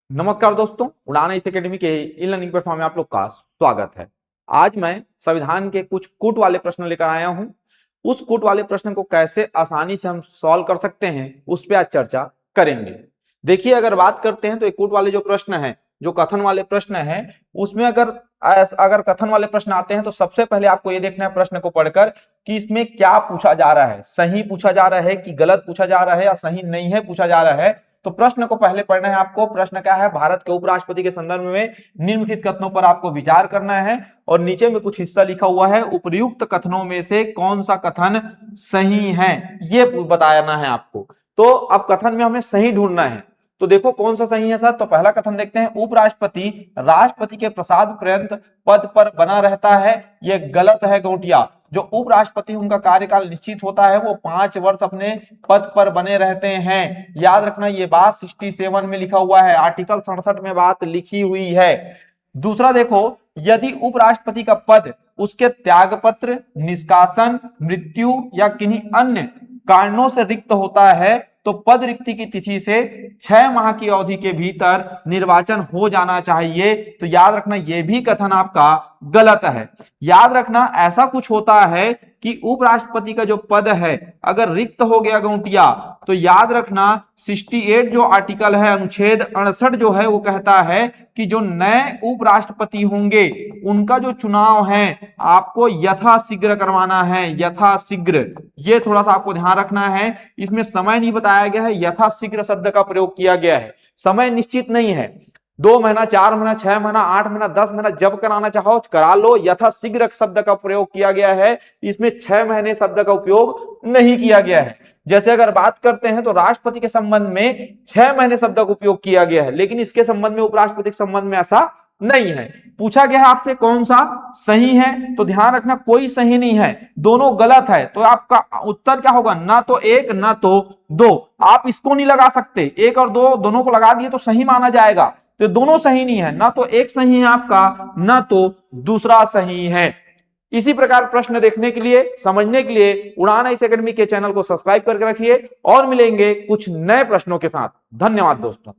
नमस्कार दोस्तों, उड़ान इस एकेडमी के ई लर्निंग प्लेटफॉर्म में आप लोग का स्वागत है। आज मैं संविधान के कुछ कूट वाले प्रश्न लेकर आया हूं। उस कूट वाले प्रश्न को कैसे आसानी से हम सॉल्व कर सकते हैं उस पर आज चर्चा करेंगे। देखिए, अगर बात करते हैं तो ये कूट वाले जो प्रश्न है, जो कथन वाले प्रश्न है, उसमें अगर कथन वाले प्रश्न आते हैं तो सबसे पहले आपको ये देखना है प्रश्न को पढ़कर कि इसमें क्या पूछा जा रहा है। सही पूछा जा रहा है कि गलत पूछा जा रहा है या सही नहीं है पूछा जा रहा है। तो प्रश्न को पहले पढ़ना है आपको। प्रश्न क्या है? भारत के उपराष्ट्रपति के संदर्भ में निम्नलिखित कथनों पर आपको विचार करना है और नीचे में कुछ हिस्सा लिखा हुआ है, उपयुक्त कथनों में से कौन सा कथन सही है ये बताना है आपको। तो अब कथन में हमें सही ढूंढना है। तो देखो कौन सा सही है सर। तो पहला कथन देखते हैं, उपराष्ट्रपति राष्ट्रपति के प्रसाद पर्यंत पद पर बना रहता है। यह गलत है गौटिया। जो उपराष्ट्रपति उनका कार्यकाल निश्चित होता है, वो 5 वर्ष अपने पद पर बने रहते हैं। याद रखना, ये बात 67 में लिखा हुआ है, आर्टिकल 67 में बात लिखी हुई है। दूसरा देखो, यदि उपराष्ट्रपति का पद उसके त्यागपत्र, निष्कासन, मृत्यु या किन्हीं अन्य कारणों से रिक्त होता है तो पद रिक्ति की तिथि से 6 माह की अवधि के भीतर निर्वाचन हो जाना चाहिए। तो याद रखना, यह भी कथन आपका गलत है। याद रखना, ऐसा कुछ होता है कि उपराष्ट्रपति का जो पद है अगर रिक्त हो गया गौटिया, तो याद रखना 68 जो आर्टिकल है, अनुच्छेद 68 जो है, वो कहता है कि जो नए उपराष्ट्रपति होंगे उनका जो चुनाव है आपको यथाशीघ्र करवाना है। यथाशीघ्र, ये थोड़ा सा आपको ध्यान रखना है। इसमें समय नहीं बताया गया है, यथाशीघ्र शब्द का प्रयोग किया गया है। समय निश्चित नहीं है, 2 महीना, 4 महीना, 6 महीना, 8 महीना, 10 महीना, जब कराना चाहो करा लो। यथाशीघ्र शब्द का प्रयोग किया गया है, इसमें 6 महीने शब्द का उपयोग नहीं किया गया है। जैसे अगर बात करते हैं तो राष्ट्रपति के संबंध में 6 महीने शब्द का उपयोग किया गया है, लेकिन इसके संबंध में, उपराष्ट्रपति के संबंध में ऐसा नहीं है। पूछा गया है आपसे कौन सा सही है, तो ध्यान रखना कोई सही नहीं है, दोनों गलत है। तो आपका उत्तर क्या होगा? ना तो 1 ना तो 2। आप इसको नहीं लगा सकते, 1 और 2 दोनों को लगा दिए तो सही माना जाएगा। तो दोनों सही नहीं है, ना तो एक सही है आपका, ना तो दूसरा सही है। इसी प्रकार प्रश्न देखने के लिए, समझने के लिए उड़ान इस एकेडमी के चैनल को सब्सक्राइब करके रखिए और मिलेंगे कुछ नए प्रश्नों के साथ। धन्यवाद दोस्तों।